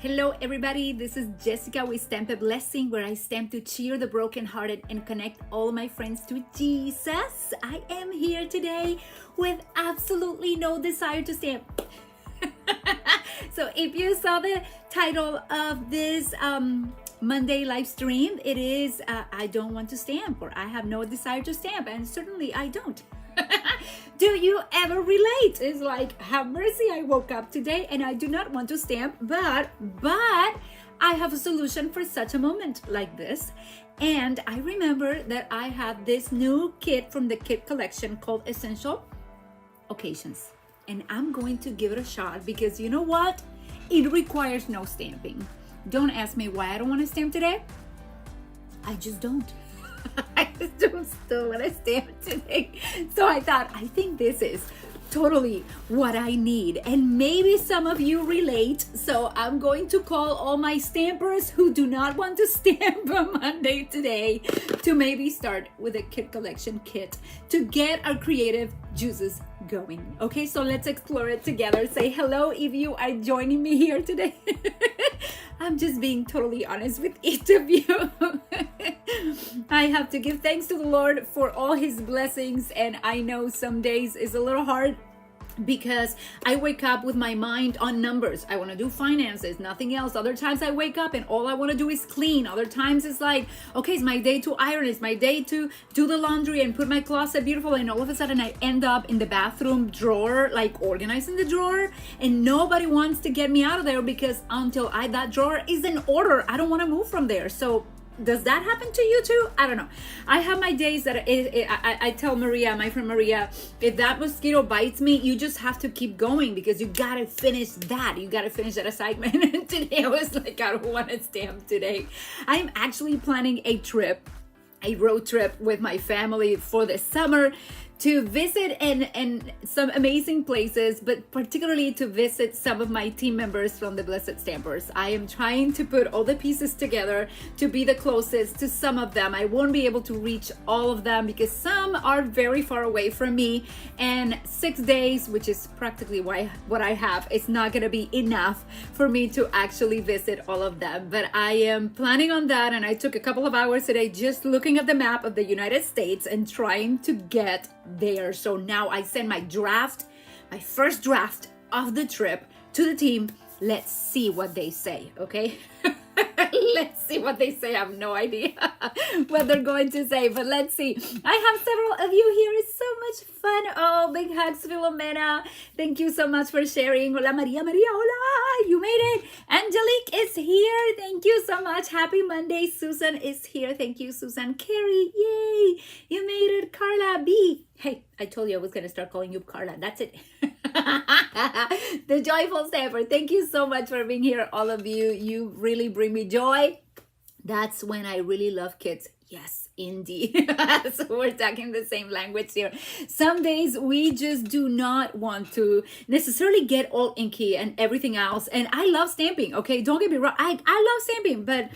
Hello everybody, this is Jessica with Stamp a Blessing, where I stamp to cheer the brokenhearted and connect all my friends to Jesus. I am here today with absolutely no desire to stamp. So if you saw the title of this Monday live stream, it is I don't want to stamp, or I have no desire to stamp, and certainly I don't. Do you ever relate? It's like, have mercy, I woke up today and I do not want to stamp, but I have a solution for such a moment like this. And I remember that I have this new kit from the kit collection called Essential Occasions, and I'm going to give it a shot because you know what? It requires no stamping. Don't ask me why I don't want to stamp today. I just don't. I just don't still want to stamp today. So I thought, I think this is totally what I need. And maybe some of you relate. So I'm going to call all my stampers who do not want to stamp on Monday today to maybe start with a kit collection kit to get our creative juices going. Okay, so let's explore it together. Say hello if you are joining me here today. I'm just being totally honest with each of you. I have to give thanks to the Lord for all his blessings, and I know some days is a little hard because I wake up with my mind on numbers. I want to do finances, nothing else. Other times I wake up and all I want to do is clean. Other times it's like, okay, it's my day to iron. It's my day to do the laundry and put my closet beautiful. And all of a sudden I end up in the bathroom drawer, like organizing the drawer. And nobody wants to get me out of there because until that drawer is in order, I don't want to move from there. So does that happen to you too? I don't know. I have my days that I tell Maria, my friend Maria, if that mosquito bites me, you just have to keep going because you gotta finish that. You gotta finish that assignment. And today I was like, I don't want to stamp today. I'm actually planning a road trip with my family for the summer to visit and some amazing places, but particularly to visit some of my team members from the Blessed Stampers. I am trying to put all the pieces together to be the closest to some of them. I won't be able to reach all of them because some are very far away from me, and 6 days, which is practically what I have, is not gonna be enough for me to actually visit all of them. But I am planning on that, and I took a couple of hours today just looking at the map of the United States and trying to get there. So now I send my first draft of the trip to the team. Let's see what they say, okay? Let's see what they say. I have no idea what they're going to say, but let's see. I have several of you here. It's so much fun. Oh, big hugs, Filomena. Thank you so much for sharing. Hola, Maria. Hola, you made it. Angelique is here. Thank you so much. Happy Monday. Susan is here. Thank you, Susan. Carrie, yay. You made it. Carla B. Hey, I told you I was going to start calling you Carla. That's it. The joyful stamper. Thank you so much for being here, all of you. You really bring me joy. That's when I really love kids. Yes, indeed. So we're talking the same language here. Some days we just do not want to necessarily get all inky and everything else. And I love stamping. Okay, don't get me wrong. I love stamping, but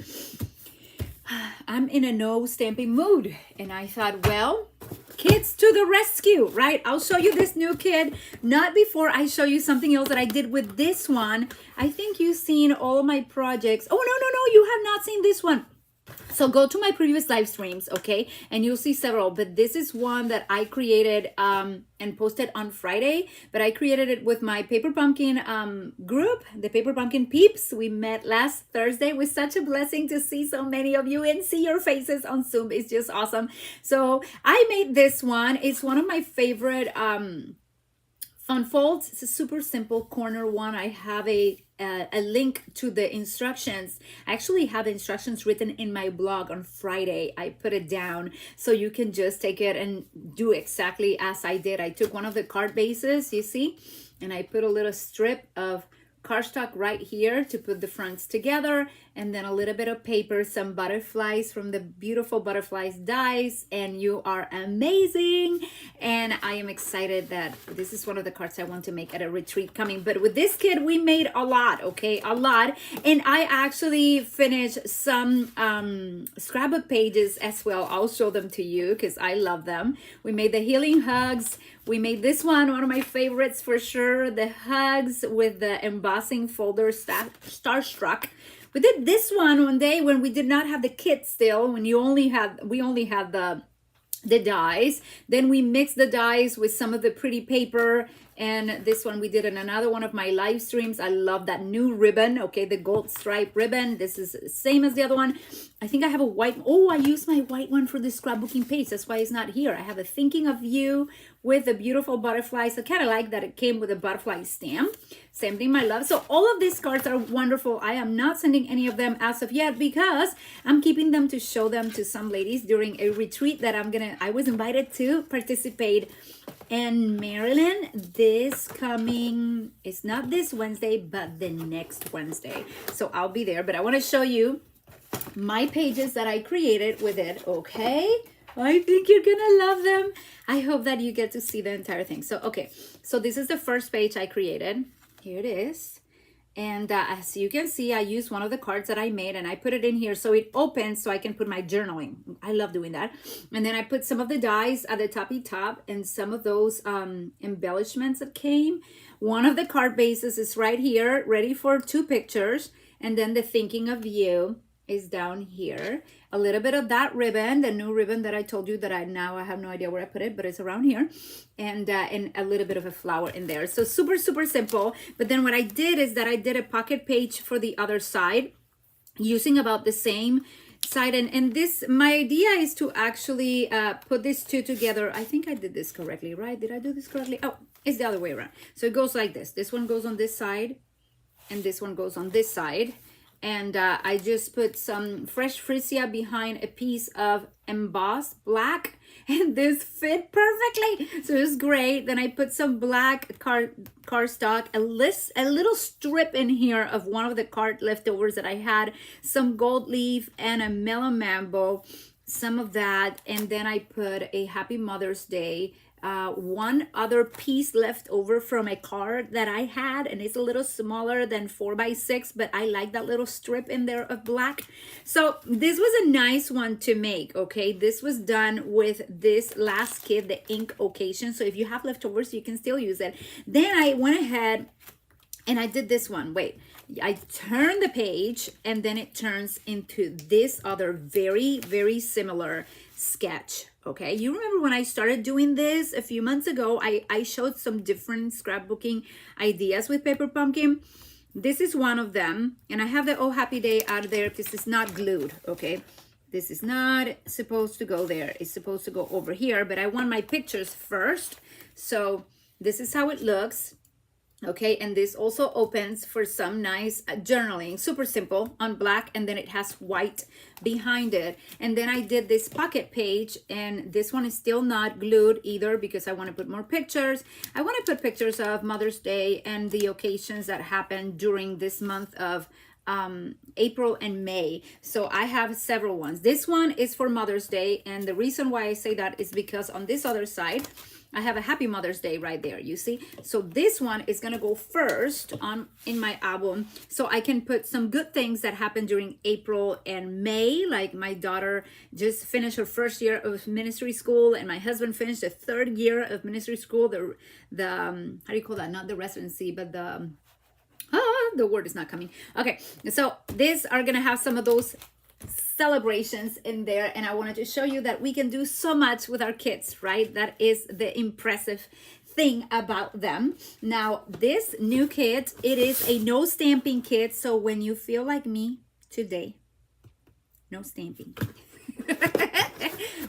I'm in a no stamping mood. And I thought, well, kids to the rescue, right? I'll show you this new kit. Not before I show you something else that I did with this one. I think you've seen all my projects. Oh, no, you have not seen this one. So go to my previous live streams, okay? And you'll see several, but this is one that I created and posted on Friday, but I created it with my Paper Pumpkin group, the Paper Pumpkin peeps. We met last Thursday. It was such a blessing to see so many of you and see your faces on Zoom. It's just awesome. So I made this one. It's one of my favorite fun folds. It's a super simple corner one. I have a link to the instructions. I actually have instructions written in my blog on Friday. I put it down so you can just take it and do exactly as I did. I took one of the card bases, you see, and I put a little strip of cardstock right here to put the fronts together. and then a little bit of paper, some butterflies from the beautiful butterflies dies, and you are amazing. And I am excited that this is one of the cards I want to make at a retreat coming. But with this kit, we made a lot, okay, a lot. And I actually finished some scrapbook pages as well. I'll show them to you because I love them. We made the healing hugs. We made this one of my favorites for sure, the hugs with the embossing folder, Starstruck. We did this one day when we did not have the kit still, when we only had the dies. Then we mixed the dies with some of the pretty paper, and this one we did in another one of my live streams. I love that new ribbon, okay, the gold stripe ribbon. This is the same as the other one. I think I have a white, oh, I used my white one for the scrapbooking page. That's why it's not here. I have a thinking of you with the beautiful butterflies. I kind of like that it came with a butterfly stamp. Same thing, my love. So all of these cards are wonderful. I am not sending any of them as of yet because I'm keeping them to show them to some ladies during a retreat that I was invited to participate in Maryland this coming, it's not this Wednesday, but the next Wednesday. So I'll be there, but I want to show you my pages that I created with it, okay? I think you're gonna love them. I hope that you get to see the entire thing. So, okay, so this is the first page I created. Here it is. And as you can see, I used one of the cards that I made and I put it in here so it opens so I can put my journaling. I love doing that. And then I put some of the dies at the toppy top and some of those embellishments that came. One of the card bases is right here, ready for 2 pictures. And then the thinking of you is down here. A little bit of that ribbon, the new ribbon that I told you that I have no idea where I put it, but it's around here, and a little bit of a flower in there. So super, super simple. But then what I did is that I did a pocket page for the other side using about the same side. And this, my idea is to actually put these two together. I think I did this correctly, right? Did I do this correctly? Oh, it's the other way around. So it goes like this. This one goes on this side and this one goes on this side. And I just put some fresh freesia behind a piece of embossed black, and this fit perfectly. So it's great. Then I put some black cardstock, a little strip in here of one of the card leftovers that I had, some gold leaf and a melon mambo, some of that. And then I put a Happy Mother's Day, one other piece left over from a card that I had, and it's a little smaller than 4x6, but I like that little strip in there of black. So this was a nice one to make, okay? This was done with this last kit, the ink occasion. So if you have leftovers, you can still use it. Then I went ahead and I did this one. Wait, I turn the page and then it turns into this other very, very similar sketch. Okay, you remember when I started doing this a few months ago, I showed some different scrapbooking ideas with Paper Pumpkin. This is one of them, and I have the Oh Happy Day out of there because it's not glued, okay? This is not supposed to go there. It's supposed to go over here, but I want my pictures first. So this is how it looks. Okay, and this also opens for some nice journaling, super simple on black, and then it has white behind it. And then I did this pocket page, and this one is still not glued either because I want to put more pictures. I want to put pictures of Mother's Day and the occasions that happened during this month of April and May. So I have several ones. This one is for Mother's Day, and the reason why I say that is because on this other side I have a Happy Mother's Day right there, you see? So this one is gonna go first in my album, so I can put some good things that happened during April and May, like my daughter just finished her first year of ministry school, and my husband finished the 3rd year of ministry school, the how do you call that? Not the residency, but the word is not coming. Okay, so these are gonna have some of those celebrations in there, and I wanted to show you that we can do so much with our kids, right? That is the impressive thing about them. Now this new kit, it is a no stamping kit, so when you feel like me today, no stamping.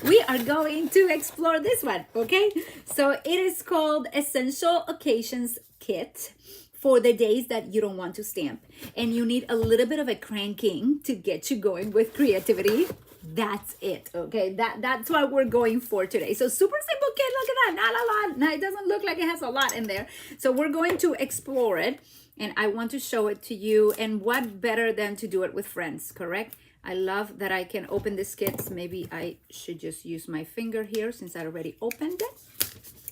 We are going to explore this one, okay? So it is called Essential Occasions Kit for the days that you don't want to stamp and you need a little bit of a cranking to get you going with creativity. That's it, okay? That's what we're going for today. So super simple kit, look at that, not a lot. Now it doesn't look like it has a lot in there. So we're going to explore it. and I want to show it to you. And what better than to do it with friends, correct? I love that I can open these kits. Maybe I should just use my finger here since I already opened it.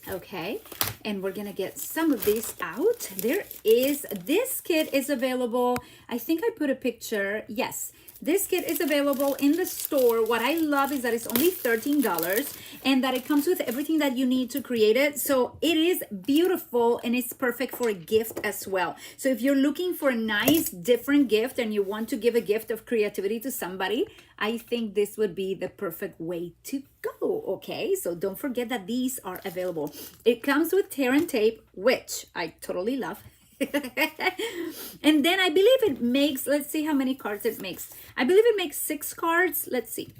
Okay, and we're gonna get some of these out. This kit is available. I think I put a picture. Yes, this kit is available in the store. What I love is that it's only $13 and that it comes with everything that you need to create it. So it is beautiful and it's perfect for a gift as well. So if you're looking for a nice different gift and you want to give a gift of creativity to somebody, I think this would be the perfect way to go. Okay, so don't forget that these are available. It comes with tear and tape, which I totally love. And then I believe it makes, let's see how many cards it makes. I believe it makes 6 cards. Let's see.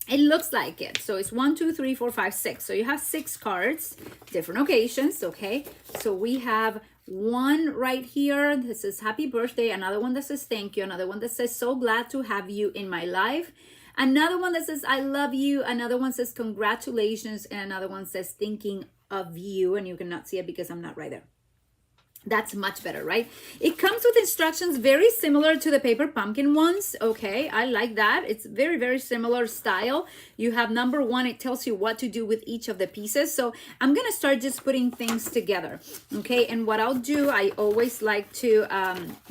It looks like it. So it's 1, 2, 3, 4, 5, 6. So you have 6 cards, different occasions. Okay, so we have one right here. This is happy birthday. Another one that says thank you. Another one that says so glad to have you in my life. Another one that says I love you. Another one says congratulations. And another one says thinking of you. And you cannot see it because I'm not right there. That's much better, right? It comes with instructions very similar to the paper pumpkin ones. Okay, I like that. It's very, very similar style. You have number 1, it tells you what to do with each of the pieces. So I'm gonna start just putting things together. Okay, and what I'll do, I always like to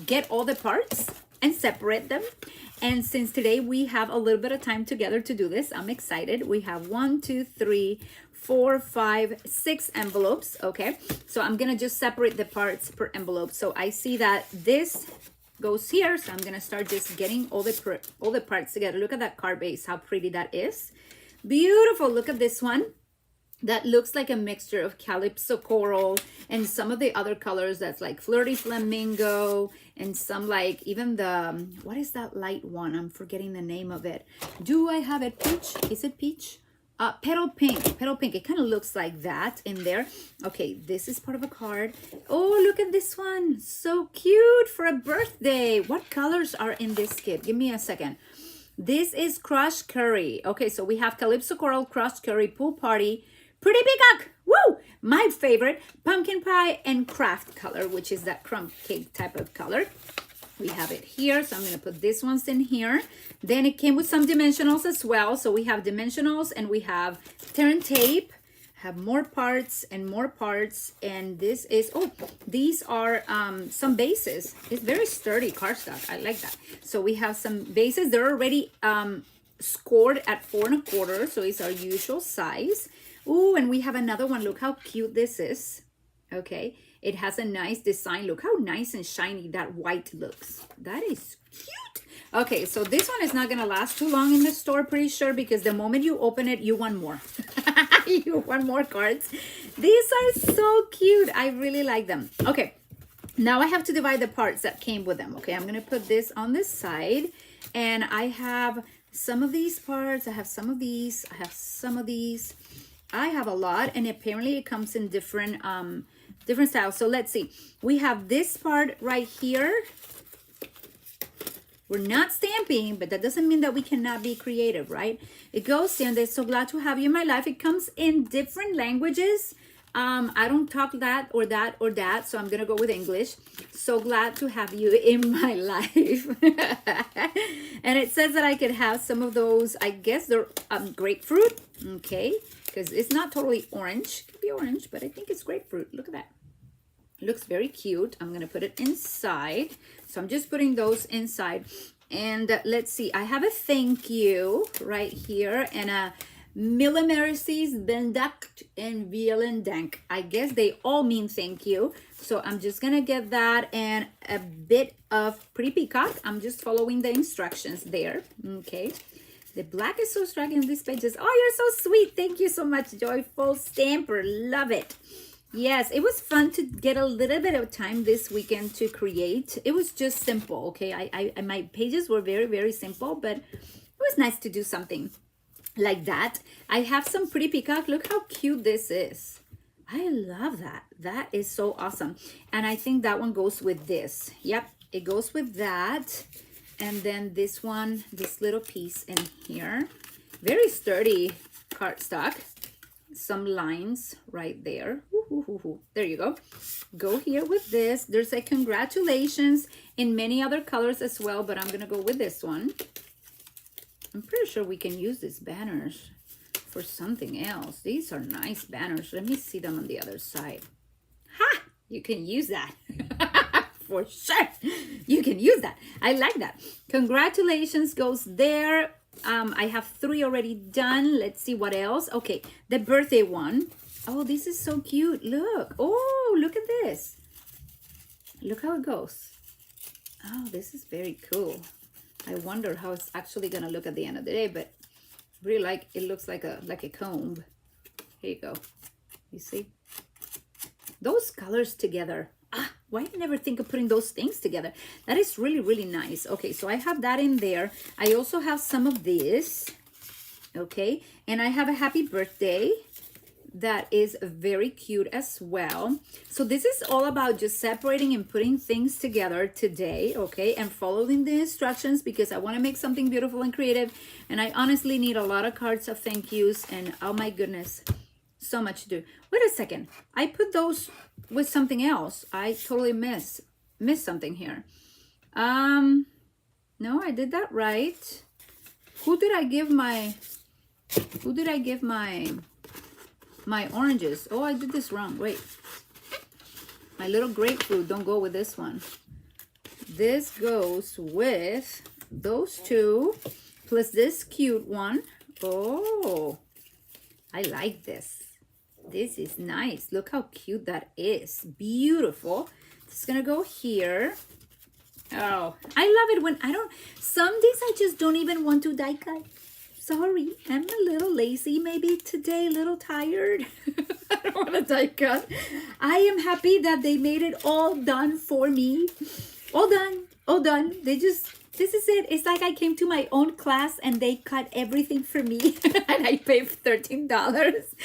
get all the parts and separate them. And since today we have a little bit of time together to do this, I'm excited. We have 1, 2, 3, 4, 5, 6 envelopes. Okay, so I'm gonna just separate the parts per envelope. So I see that this goes here, so I'm gonna start just getting all the parts together. Look at that card base, how pretty that is. Beautiful. Look at this one. That looks like a mixture of calypso coral and some of the other colors that's like flirty flamingo and some like even the, what is that light one? I'm forgetting the name of it. Do I have it? Peach? Is it peach? Petal pink. Petal pink. It kind of looks like that in there. Okay, this is part of a card. Oh, look at this one. So cute for a birthday. What colors are in this kit? Give me a second. This is crushed curry. Okay, so we have calypso coral, crushed curry, pool party, pretty peacock, woo! My favorite, pumpkin pie, and craft color, which is that crumb cake type of color. We have it here, so I'm going to put this ones in here. Then it came with some dimensionals as well. So we have dimensionals and we have tear and tape, have more parts and more parts. And this is, oh, these are some bases. It's very sturdy cardstock. I like that. So we have some bases. They're already scored at 4 1/4, so it's our usual size. Oh, and we have another one. Look how cute this is. Okay, it has a nice design. Look how nice and shiny that white looks. That is cute. Okay, so this one is not gonna last too long in the store, pretty sure, because the moment you open it, you want more. You want more cards. These are so cute. I really like them. Okay, now I have to divide the parts that came with them. Okay, I'm gonna put this on this side, and I have some of these parts. I have some of these. I have some of these. I have a lot, and apparently it comes in different different styles. So let's see. We have this part right here. We're not stamping, but that doesn't mean that we cannot be creative, right? It goes in. They're so glad to have you in my life. It comes in different languages. I don't talk that or that or that, so I'm gonna go with English. So glad to have you in my life. And it says that I could have some of those, I guess they're grapefruit, okay, because it's not totally orange. It could be orange, but I think it's grapefruit. Look at that. It looks very cute. I'm gonna put it inside. So I'm just putting those inside. And let's see, I have a thank you right here and a Millimercies, Benduct, and Vielen Dank. I guess they all mean thank you. So I'm just gonna get that and a bit of pretty peacock. I'm just following the instructions there. Okay. The black is so striking on these pages. Oh, you're so sweet. Thank you so much, Joyful Stamper. Love it. Yes, it was fun to get a little bit of time this weekend to create. It was just simple, okay? My pages were very, very simple, but it was nice to do something like that. I have some pretty peacock. Look how cute this is. I love that. That is so awesome. And I think that one goes with this. Yep, it goes with that. And then this one, this little piece in here. Very sturdy cardstock. some lines right there. There you go. Go here with this. There's a congratulations in many other colors as well, but I'm gonna go with this one. I'm pretty sure we can use these banners for something else. These are nice banners. Let me see them on the other side. Ha! You can use that. For sure. You can use that. I like that. Congratulations goes there. I have 3 already done. Let's see what else. Okay, the birthday one. Oh, this is so cute. Look. Oh, look at this. Look how it goes. Oh, this is very cool. I wonder how it's actually gonna look at the end of the day, but really like it looks like a comb. Here you go. You see? Those colors together. Ah, why did I never think of putting those things together? That is really, really nice. Okay, so I have that in there. I also have some of this. Okay, and I have a happy birthday that is very cute as well. So this is all about just separating and putting things together today, okay, and following the instructions because I want to make something beautiful and creative, and I honestly need a lot of cards of thank yous, and oh my goodness, so much to do. Wait a second, I put those with something else. I totally missed something here. No, I did that right. Who did I give my oranges? Oh, I did this wrong. Wait. My little grapefruit don't go with this one. This goes with those 2 plus this cute one. Oh, I like this. This is nice. Look how cute that is. Beautiful. It's gonna go here. Oh, I love it when some days I just don't even want to die cut. Sorry, I'm a little lazy maybe today, a little tired. I don't want to die cut. I am happy that they made it all done for me. All done, all done. This is it. It's like I came to my own class and they cut everything for me and I paid $13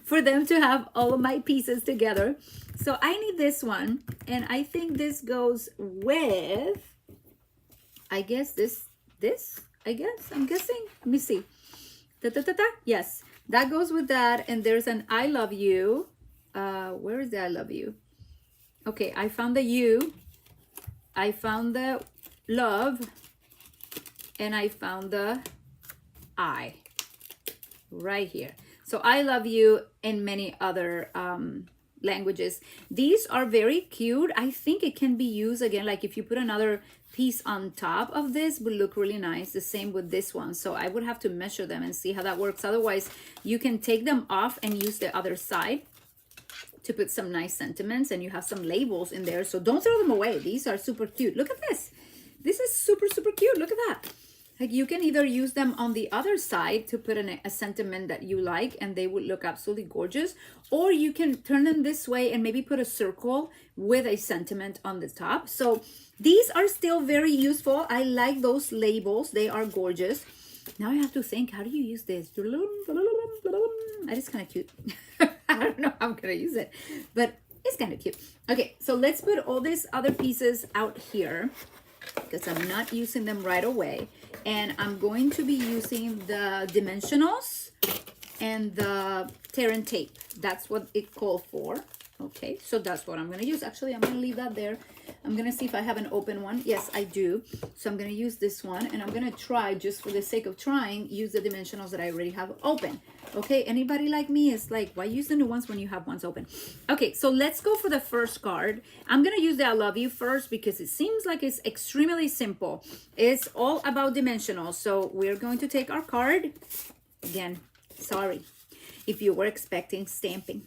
for them to have all of my pieces together. So I need this one, and I think this goes with, I guess I'm guessing. Let me see. Yes, that goes with that. And there's an I love you. Where is the I love you? Okay, I found the U. I found the love. And I found the I. Right here. So I love you in many other languages. These are very cute. I think it can be used again, like if you put another piece on top of this, would look really nice. The same with this one. So I would have to measure them and see how that works. Otherwise, you can take them off and use the other side to put some nice sentiments, and you have some labels in there. So don't throw them away. These are super cute. Look at this. This is super, super cute. Look at that. Like you can either use them on the other side to put in a sentiment that you like, and they would look absolutely gorgeous. Or you can turn them this way and maybe put a circle with a sentiment on the top. So these are still very useful. I like those labels. They are gorgeous. Now I have to think, how do you use this? That is kind of cute. I don't know how I'm going to use it, but it's kind of cute. Okay, so let's put all these other pieces out here, because I'm not using them right away. And I'm going to be using the dimensionals and the tear and tape. That's what it called for. Okay, so that's what I'm going to use. Actually, I'm going to leave that there. I'm going to see if I have an open one. Yes, I do. So I'm going to use this one, and I'm going to try, just for the sake of trying, use the dimensionals that I already have open. Okay, anybody like me is like, why use the new ones when you have ones open? Okay, so let's go for the first card. I'm going to use the I love you first because it seems like it's extremely simple. It's all about dimensionals. So we're going to take our card. Again, sorry if you were expecting stamping.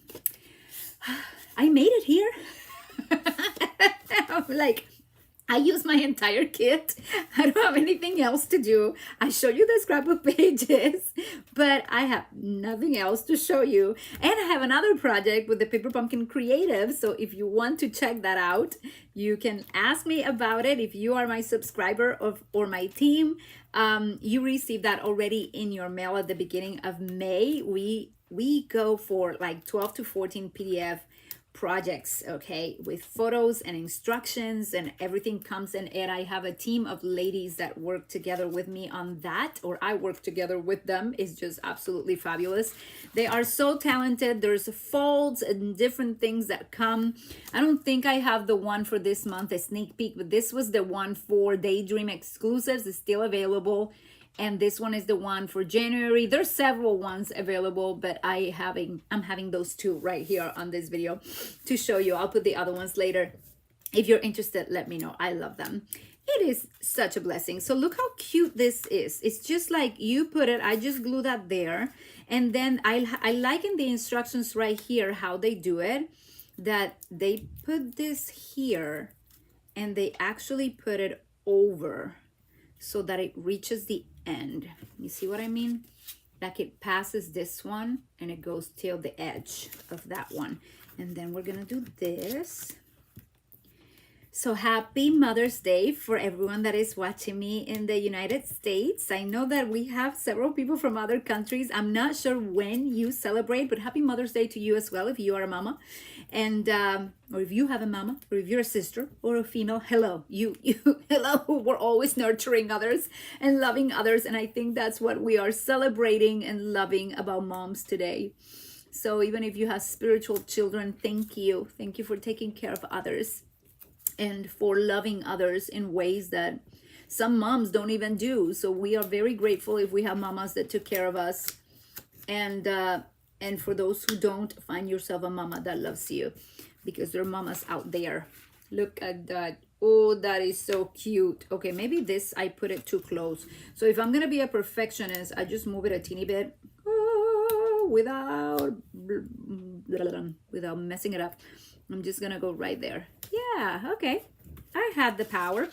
I made it here. I'm like, I use my entire kit. I don't have anything else to do. I show you the scrapbook pages, but I have nothing else to show you. And I have another project with the Paper Pumpkin Creative. So if you want to check that out, you can ask me about it. If you are my subscriber or my team, you receive that already in your mail at the beginning of May. We go for like 12 to 14 PDF projects, okay, with photos and instructions, and everything comes in it. I have a team of ladies that work together with me on that, or I work together with them. It's just absolutely fabulous. They are so talented. There's folds and different things that come. I don't think I have the one for this month, a sneak peek, but this was the one for Daydream exclusives. It's still available. And this one is the one for January. There's several ones available, but I'm having those two right here on this video to show you. I'll put the other ones later. If you're interested, let me know. I love them. It is such a blessing. So look how cute this is. It's just like you put it. I just glue that there. And then I like in the instructions right here how they do it, that they put this here and they actually put it over so that it reaches the end. You see what I mean? Like it passes this one and it goes till the edge of that one. And then we're gonna do this. So happy Mother's Day for everyone that is watching me in the United States. I know that we have several people from other countries. I'm not sure when you celebrate, but happy Mother's Day to you as well if you are a mama. And or if you have a mama, or if you're a sister or a female, hello, you hello. We're always nurturing others and loving others, and I think that's what we are celebrating and loving about moms today. So even if you have spiritual children, thank you for taking care of others and for loving others in ways that some moms don't even do. So we are very grateful if we have mamas that took care of us. And for those who don't, find yourself a mama that loves you, because there are mamas out there. Look at that. Oh, that is so cute. Okay, maybe this, I put it too close. So if I'm going to be a perfectionist, I just move it a teeny bit without messing it up. I'm just going to go right there. Yeah, okay. I had the power.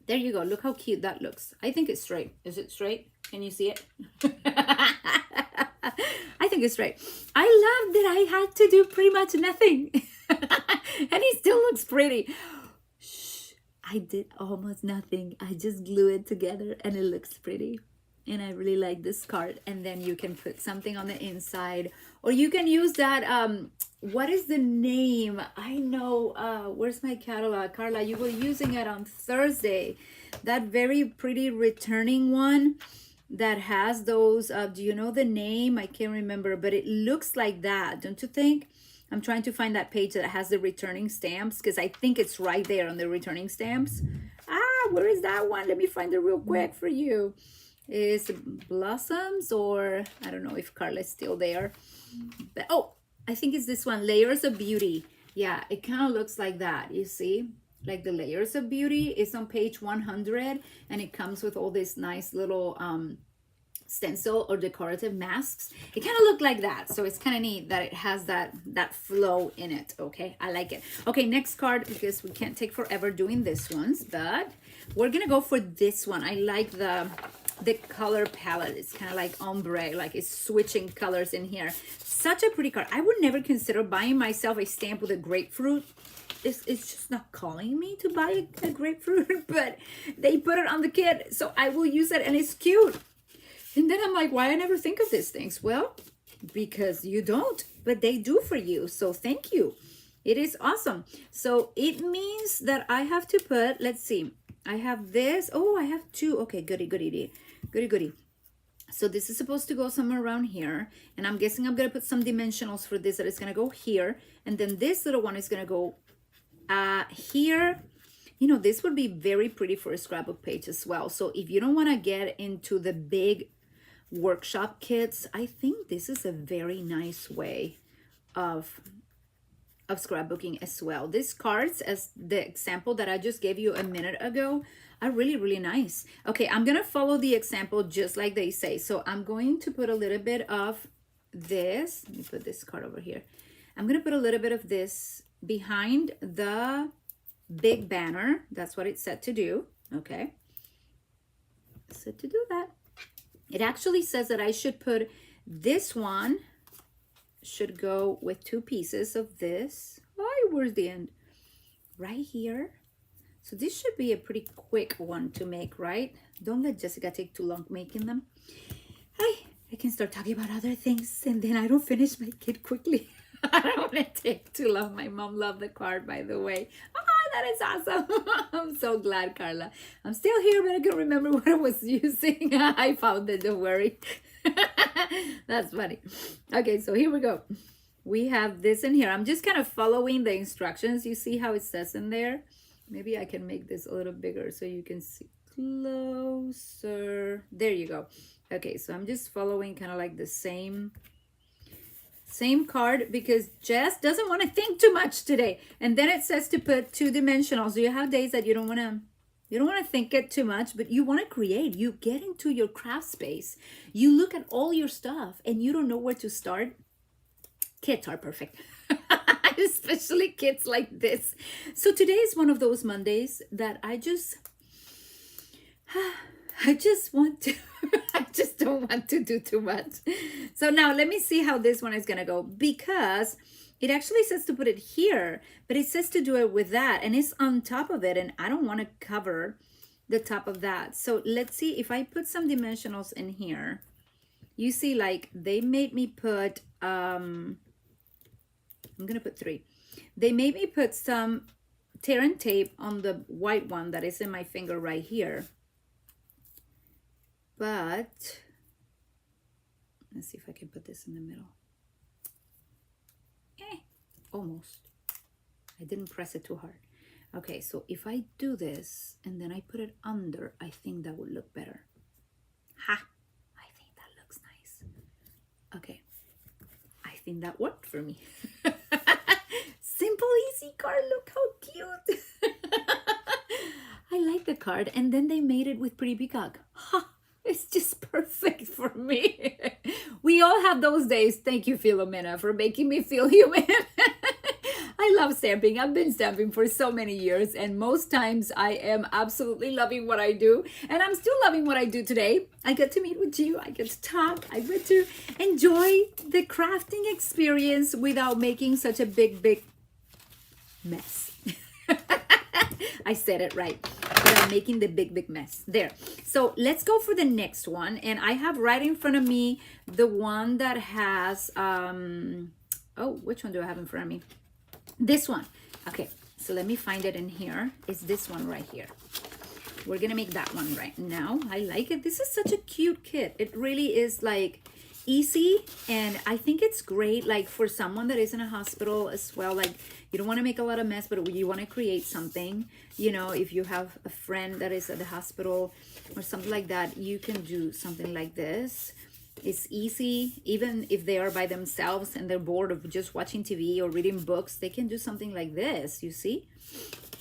There you go. Look how cute that looks. I think it's straight. Is it straight? Can you see it? I think it's straight. I love that I had to do pretty much nothing. And it still looks pretty. Shh, I did almost nothing. I just glue it together and it looks pretty. And I really like this card. And then you can put something on the inside, or you can use that, what is the name? I know, where's my catalog? Carla, you were using it on Thursday. That very pretty returning one that has those, do you know the name? I can't remember, but it looks like that, don't you think? I'm trying to find that page that has the returning stamps, because I think it's right there on the returning stamps. Where is that one? Let me find it real quick for you. Is Blossoms, or I don't know if Carla is still there. But, oh, I think it's this one, Layers of Beauty. Yeah, it kind of looks like that, you see? Like the Layers of Beauty is on page 100, and it comes with all these nice little stencil or decorative masks. It kind of looked like that, so it's kind of neat that it has that flow in it. Okay, I like it. Okay, next card, because we can't take forever doing this ones, but we're gonna go for this one. I like the color palette. It's kind of like ombre, like it's switching colors in here. Such a pretty card. I would never consider buying myself a stamp with a grapefruit. It's just not calling me to buy a grapefruit, but they put it on the kit, so I will use it, and it's cute. And then I'm like, why I never think of these things? Well, because you don't, but they do for you, so thank you. It is awesome. So it means that I have to put, let's see, I have this. Oh, I have two. Okay, goody. So this is supposed to go somewhere around here, and I'm guessing I'm gonna put some dimensionals for this, that it's gonna go here, and then this little one is gonna go here. You know, this would be very pretty for a scrapbook page as well. So if you don't want to get into the big workshop kits, I think this is a very nice way of scrapbooking as well. These cards, as the example that I just gave you a minute ago, are really nice. Okay, I'm gonna follow the example just like they say. So I'm going to put a little bit of this. Let me put this card over here. I'm gonna put a little bit of this behind the big banner. That's what it's set to do. Okay, set to do that. It actually says that I should put this one should go with 2 pieces of this. Where's the end? Right here. So this should be a pretty quick one to make, right? Don't let Jessica take too long making them. I can start talking about other things, and then I don't finish my kit quickly. I don't want to take too long. My mom loved the card, by the way. Oh, that is awesome. I'm so glad, Carla. I'm still here, but I can't remember what I was using. I found it, don't worry. That's funny. Okay, so here we go. We have this in here. I'm just kind of following the instructions. You see how it says in there? Maybe I can make this a little bigger so you can see closer. There you go. Okay, so I'm just following kind of like the same card because Jess doesn't want to think too much today. And then it says to put 2-dimensional. So you have days that you don't want to think it too much, but you want to create. You get into your craft space. You look at all your stuff and you don't know where to start. Kids are perfect. Especially kids like this. So today is one of those Mondays that I just want to, I just don't want to do too much. So now let me see how this one is going to go, because it actually says to put it here, but it says to do it with that, and it's on top of it, and I don't want to cover the top of that. So let's see if I put some dimensionals in here. You see, like they made me put, I'm going to put 3. They made me put some tear and tape on the white one that is in my finger right here. But let's see if I can put this in the middle. Almost. I didn't press it too hard. Okay, so if I do this and then I put it under, I think that would look better. Ha! I think that looks nice. Okay. I think that worked for me. Simple, easy card. Look how cute. I like the card. And then they made it with Pretty Peacock. Ha! It's just perfect for me. We all have those days. Thank you, Philomena, for making me feel human. I love stamping. I've been stamping for so many years, and most times I am absolutely loving what I do, and I'm still loving what I do today. I get to meet with you. I get to talk. I get to enjoy the crafting experience without making such a big mess. I said it right. Without making the big mess. There. So let's go for the next one. And I have right in front of me the one that has, oh, which one do I have in front of me? This one. Okay, so let me find it in here. It's this one right here. We're gonna make that one right now. I like it. This is such a cute kit. It really is like easy, and I think it's great like for someone that is in a hospital as well. Like you don't want to make a lot of mess, but you want to create something, you know, if you have a friend that is at the hospital or something like that, you can do something like this. It's easy. Even if they are by themselves and they're bored of just watching TV or reading books, they can do something like this, you see.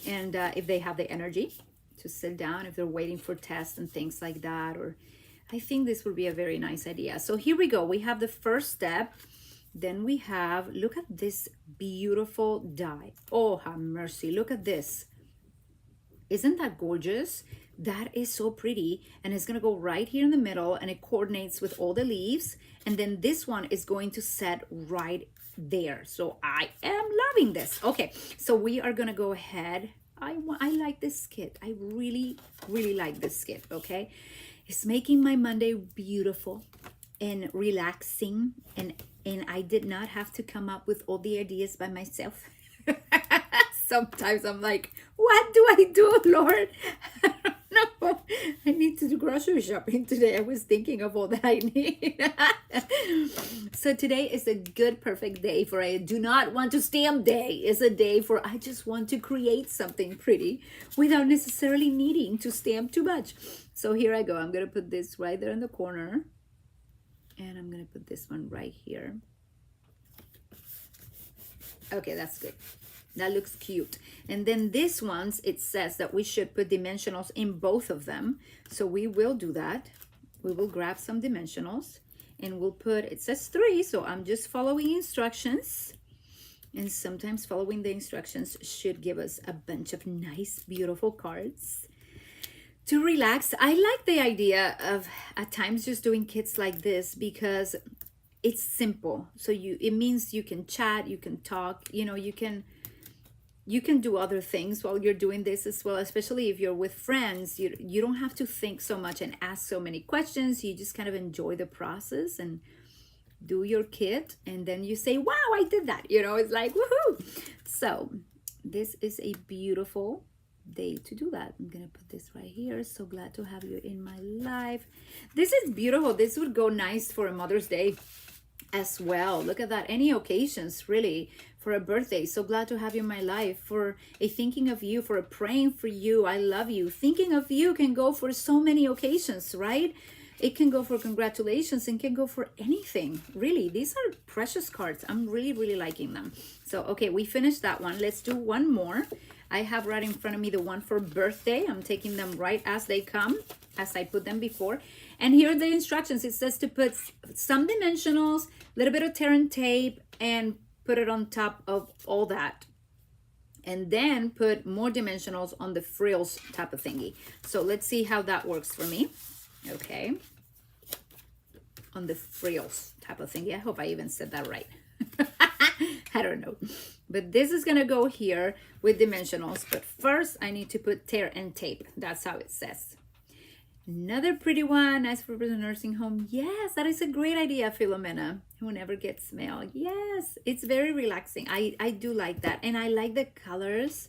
And if they have the energy to sit down, if they're waiting for tests and things like that, or I think this would be a very nice idea. So here we go. We have the first step. Then we have, look at this beautiful die. Oh, have mercy. Look at this. Isn't that gorgeous? That is so pretty. And it's going to go right here in the middle, and it coordinates with all the leaves. And then this one is going to set right there. So I am loving this. Okay, so we are going to go ahead. I like this kit. I really like this kit, okay? It's making my Monday beautiful and relaxing, and I did not have to come up with all the ideas by myself. Sometimes I'm like, what do I do, Lord? I don't know. I need to do grocery shopping today. I was thinking of all that I need. So today is a good, perfect day for I do not want to stamp day. It's a day for I just want to create something pretty without necessarily needing to stamp too much. So here I go. I'm going to put this right there in the corner. And I'm going to put this one right here. Okay, that's good. That looks cute. And then this ones, it says that we should put dimensionals in both of them. So we will do that. We will grab some dimensionals and we'll put, it says 3. So I'm just following instructions. And sometimes following the instructions should give us a bunch of nice, beautiful cards to relax. I like the idea of at times just doing kits like this because it's simple. So it means you can chat, you can talk, you know, you can do other things while you're doing this as well, especially if you're with friends. You don't have to think so much and ask so many questions. You just kind of enjoy the process, and do your kit and then you say, wow, I did that. You know, it's like, woohoo. So this is a beautiful day to do that. I'm gonna put this right here. So glad to have you in my life. This is beautiful. This would go nice for a Mother's Day as well. Look at that. Any occasions, really, for a birthday. So glad to have you in my life. For a thinking of you, for a praying for you. I love you. Thinking of you can go for so many occasions, right? It can go for congratulations and can go for anything. Really, these are precious cards. I'm really, really liking them. So, okay, we finished that one. Let's do one more. I have right in front of me the one for birthday. I'm taking them right as they come, as I put them before. And here are the instructions. It says to put some dimensionals, a little bit of tear and tape, and put it on top of all that. And then put more dimensionals on the frills type of thingy. So let's see how that works for me. Okay. On the frills type of thingy. I hope I even said that right. I don't know. But this is going to go here with dimensionals. But first, I need to put tear and tape. That's how it says. Another pretty one. Nice for the nursing home. Yes, that is a great idea, Philomena. Who never gets mail. Yes, it's very relaxing. I do like that. And I like the colors.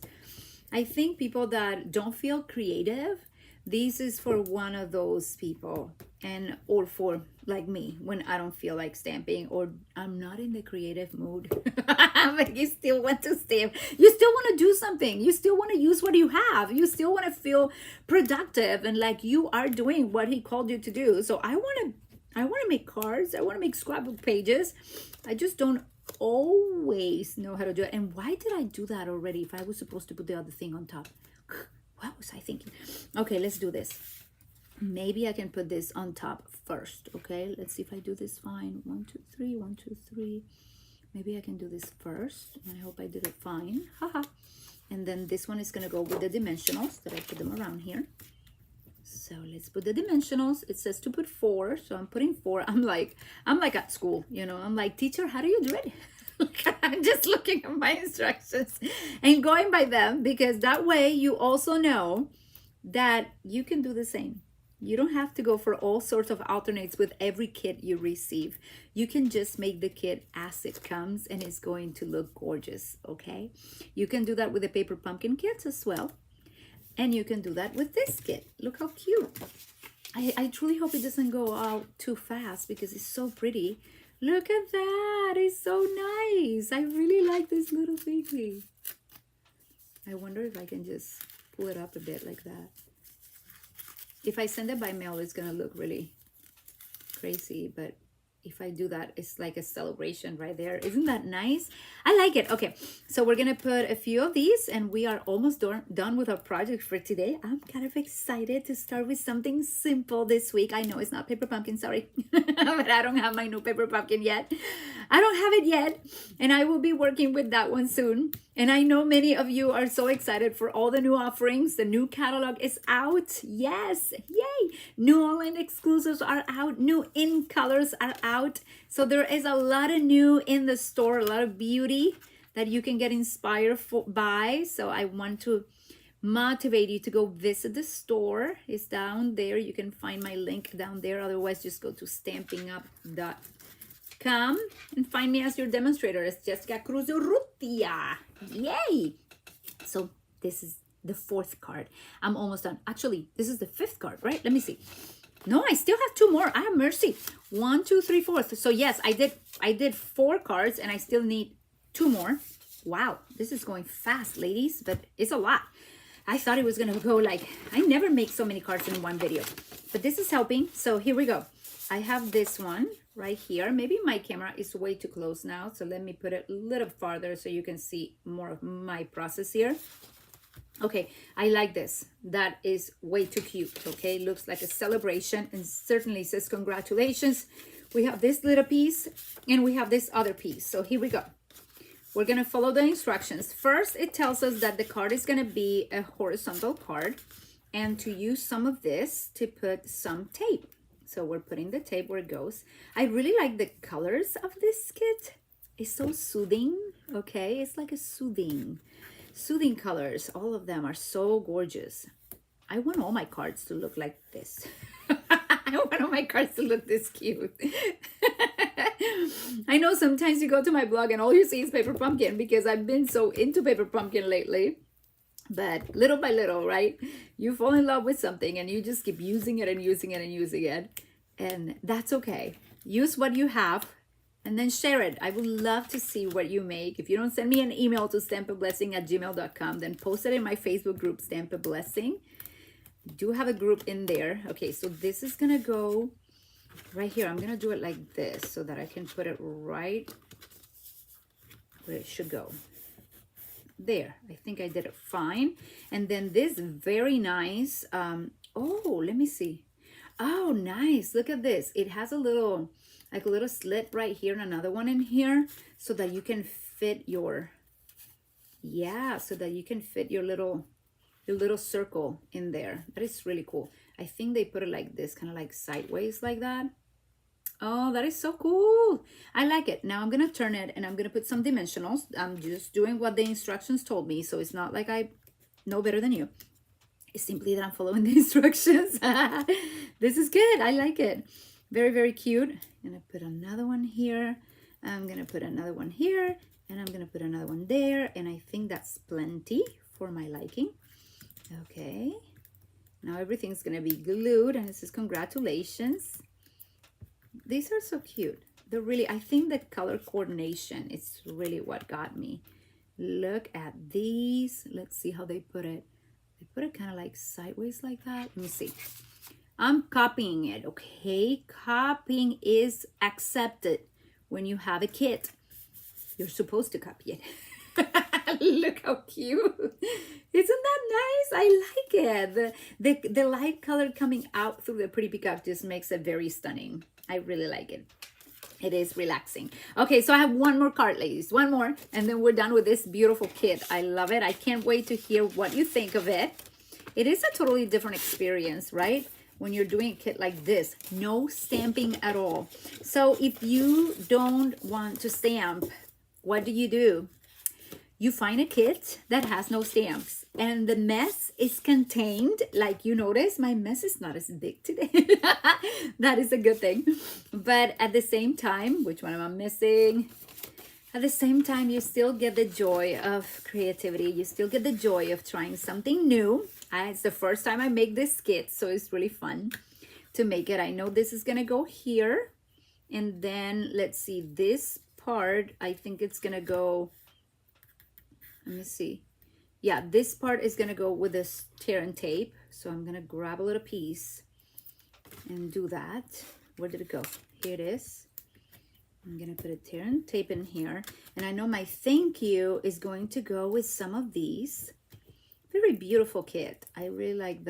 I think people that don't feel creative, this is for one of those people, and or for like me when I don't feel like stamping or I'm not in the creative mood. But you still want to stamp. You still want to do something. You still want to use what you have. You still want to feel productive and like you are doing what he called you to do. So I want to make cards. I want to make scrapbook pages. I just don't always know how to do it. And why did I do that already if I was supposed to put the other thing on top? What was I thinking? Okay, let's do this. Maybe I can put this on top first. Okay, let's see if I do this fine. 1, 2, 3, 1, 2, 3. Maybe I can do this first. And I hope I did it fine. Haha. And then this one is going to go with the dimensionals that I put them around here. So let's put the dimensionals. It says to put 4. So I'm putting 4. I'm like at school, you know. I'm like, teacher, how do you do it? I'm just looking at my instructions and going by them, because that way you also know that you can do the same. You don't have to go for all sorts of alternates with every kit you receive. You can just make the kit as it comes and it's going to look gorgeous, okay? You can do that with the paper pumpkin kits as well. And you can do that with this kit. Look how cute. I truly hope it doesn't go out too fast because it's so pretty. Look at that. It's so nice. I really like this little thingy. I wonder if I can just pull it up a bit like that. If I send it by mail, it's going to look really crazy. But if I do that, it's like a celebration right there. Isn't that nice? I like it. Okay, so we're going to put a few of these and we are almost done with our project for today. I'm kind of excited to start with something simple this week. I know it's not paper pumpkin, sorry. But I don't have my new paper pumpkin yet. I don't have it yet. And I will be working with that one soon. And I know many of you are so excited for all the new offerings. The new catalog is out. Yes, yay. New online exclusives are out. New in colors are out. So there is a lot of new in the store, a lot of beauty that you can get inspired by. So I want to motivate you to go visit the store. It's down there. You can find my link down there. Otherwise, just go to Stampin'Up.com and find me as your demonstrator. It's Jessica Cruz Urrutia. Yay! So this is the 4th card. I'm almost done. Actually, this is the 5th card, right? Let me see. No, I still have 2 more. I have mercy. 1, 2, 3, 4. So yes, I did 4 cards and I still need 2 more. Wow, this is going fast, ladies, but it's a lot. I thought it was gonna go like, I never make so many cards in one video, but this is helping. So here we go. I have this one right here. Maybe my camera is way too close now, so let me put it a little farther so you can see more of my process here. Okay, I like this. That is way too cute, okay? Looks like a celebration and certainly says congratulations. We have this little piece and we have this other piece. So here we go. We're gonna follow the instructions. First, it tells us that the card is gonna be a horizontal card and to use some of this to put some tape. So we're putting the tape where it goes. I really like the colors of this kit. It's so soothing, okay? It's like a soothing colors. All of them are so gorgeous. I want all my cards to look like this. I want all my cards to look this cute. I know sometimes you go to my blog and all you see is paper pumpkin because I've been so into paper pumpkin lately. But little by little, right? You fall in love with something and you just keep using it and using it and using it. And that's okay. Use what you have and then share it. I would love to see what you make. If you don't send me an email to stampablessing@gmail.com, then post it in my Facebook group, Stamp a Blessing. I do have a group in there. Okay, so this is gonna go right here. I'm gonna do it like this so that I can put it right where it should go. There, I think I did it fine. And then this very nice, oh, let me see. Oh, nice, look at this. It has a little, like a little slit right here and another one in here so that you can fit your, yeah, so that you can fit your little circle in there. That is really cool. I think they put it like this, kind of like sideways like that. Oh, that is so cool. I like it. Now I'm going to turn it and I'm going to put some dimensionals. I'm just doing what the instructions told me. So it's not like I know better than you. It's simply that I'm following the instructions. This is good. I like it. Very, very cute. I'm going to put another one here. I'm going to put another one here. And I'm going to put another one there. And I think that's plenty for my liking. Okay. Now everything's going to be glued. And it says congratulations. These are so cute. They're really, I think the color coordination is really what got me. Look at these. Let's see how they put it. They put it kind of like sideways like that. Let me see. I'm copying it, okay? Copying is accepted when you have a kit. You're supposed to copy it. Look how cute. Isn't that nice? I like it. The light color coming out through the pretty peacock just makes it very stunning. I really like it. It is relaxing. Okay, so I have one more card, ladies. One more, and then we're done with this beautiful kit. I love it. I can't wait to hear what you think of it. It is a totally different experience, right? When you're doing a kit like this. No stamping at all. So if you don't want to stamp, what do? You find a kit that has no stamps and the mess is contained. Like you notice, my mess is not as big today. That is a good thing. But at the same time, which one am I missing? At the same time, you still get the joy of creativity. You still get the joy of trying something new. It's the first time I make this kit, so it's really fun to make it. I know this is gonna go here. And then let's see, this part, I think it's gonna go, let me see. Yeah, this part is gonna go with this tear and tape. So I'm gonna grab a little piece and do that. Where did it go? Here it is. I'm gonna put a tear and tape in here. And I know my thank you is going to go with some of these. Very beautiful kit. I really like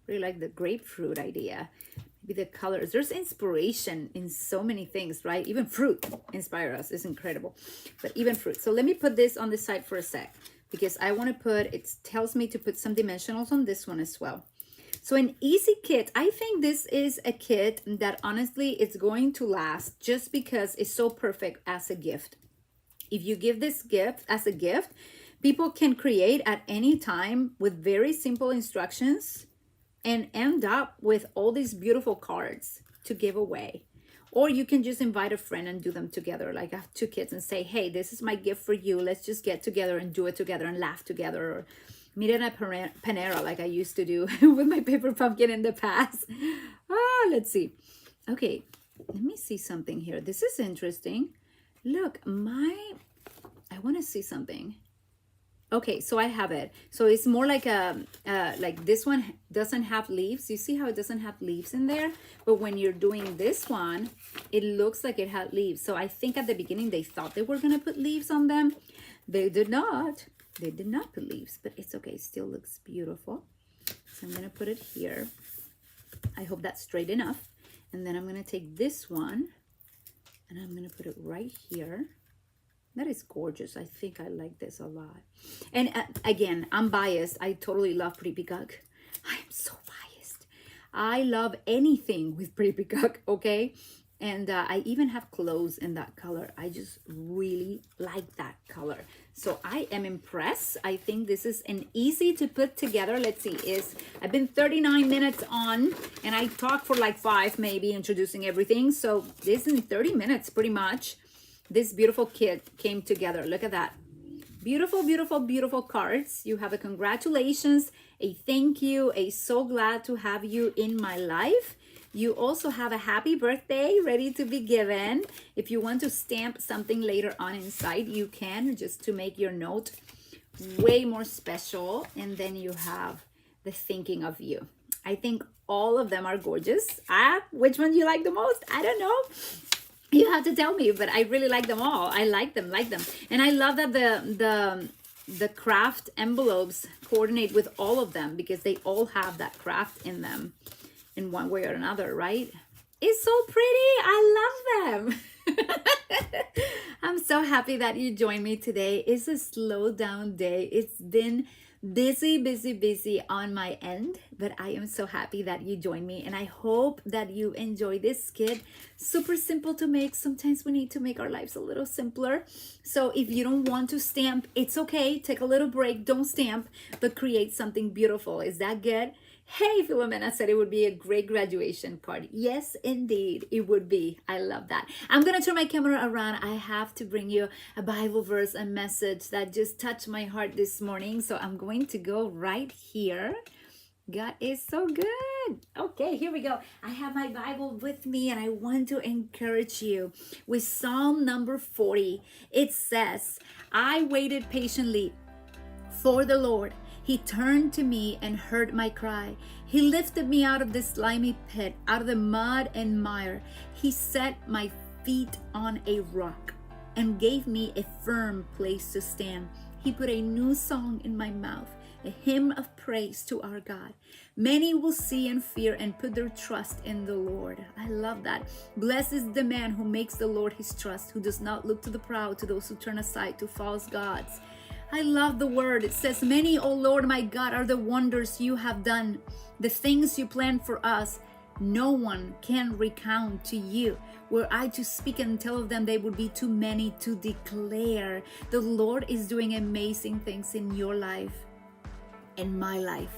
really like the grapefruit idea. Maybe the colors. There's inspiration in so many things, right? Even fruit inspire us. It's incredible. But even fruit. So let me put this on the side for a sec because I want to put, it tells me to put some dimensionals on this one as well. So an easy kit. I think this is a kit that honestly it's going to last just because it's so perfect as a gift. If you give this gift as a gift, people can create at any time with very simple instructions and end up with all these beautiful cards to give away. Or you can just invite a friend and do them together. Like I have two kids and say, hey, this is my gift for you. Let's just get together and do it together and laugh together. Or meet in a Panera like I used to do with my paper pumpkin in the past. Let's see. Okay, let me see something here. This is interesting. Look, I want to see something. Okay, so I have it. So it's more like like this one doesn't have leaves. You see how it doesn't have leaves in there? But when you're doing this one, it looks like it had leaves. So I think at the beginning they thought they were gonna put leaves on them. They did not. They did not put leaves, but it's okay. It still looks beautiful. So I'm gonna put it here. I hope that's straight enough. And then I'm gonna take this one and I'm gonna put it right here. That is gorgeous. I think I like this a lot. And again, I'm biased. I totally love Pretty Peacock. I am so biased. I love anything with Pretty Peacock, okay? And I even have clothes in that color. I just really like that color. So I am impressed. I think this is an easy to put together. Let's see, I've been 39 minutes on, and I talked for like 5 maybe, introducing everything. So this in 30 minutes pretty much, this beautiful kit came together. Look at that. Beautiful, beautiful, beautiful cards. You have a congratulations, a thank you, a so glad to have you in my life. You also have a happy birthday ready to be given. If you want to stamp something later on inside, you can, just to make your note way more special. And then you have the thinking of you. I think all of them are gorgeous. Which one do you like the most? I don't know. You have to tell me, but I really like them all. I like them. And I love that the craft envelopes coordinate with all of them, because they all have that craft in them in one way or another, right? It's so pretty. I love them. I'm so happy that you joined me today. It's a slow down day. It's been busy on my end, but I am so happy that you joined me, and I hope that you enjoy this kit. Super simple to make. Sometimes we need to make our lives a little simpler. So if you don't want to stamp, it's okay. Take a little break. Don't stamp, but create something beautiful. Is that good? Hey, Philomena said it would be a great graduation card. Yes, indeed, it would be. I love that. I'm going to turn my camera around. I have to bring you a Bible verse, a message that just touched my heart this morning. So I'm going to go right here. God is so good. Okay, here we go. I have my Bible with me, and I want to encourage you with Psalm number 40. It says, I waited patiently for the Lord. He turned to me and heard my cry. He lifted me out of the slimy pit, out of the mud and mire. He set my feet on a rock and gave me a firm place to stand. He put a new song in my mouth, a hymn of praise to our God. Many will see and fear and put their trust in the Lord. I love that. Blessed is the man who makes the Lord his trust, who does not look to the proud, to those who turn aside to false gods. I love the word. It says, many, O Lord my God, are the wonders you have done, the things you planned for us. No one can recount to you. Were I to speak and tell of them, they would be too many to declare. The Lord is doing amazing things in your life, in my life.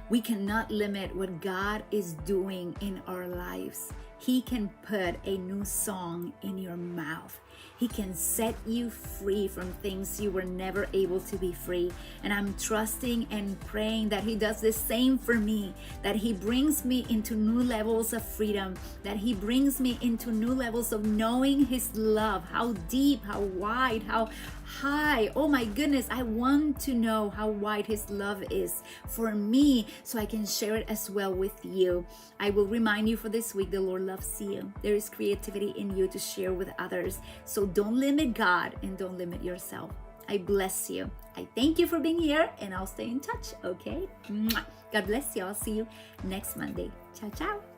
We cannot limit what God is doing in our lives. He can put a new song in your mouth. He can set you free from things you were never able to be free. And I'm trusting and praying that He does the same for me, that He brings me into new levels of freedom, that He brings me into new levels of knowing His love, how deep, how wide, how high. Oh my goodness, I want to know how wide His love is for me, so I can share it as well with you. I will remind you for this week, the Lord loves you. There is creativity in you to share with others. So don't limit God and don't limit yourself. I bless you. I thank you for being here, and I'll stay in touch, okay? God bless you. I'll see you next Monday. Ciao, ciao.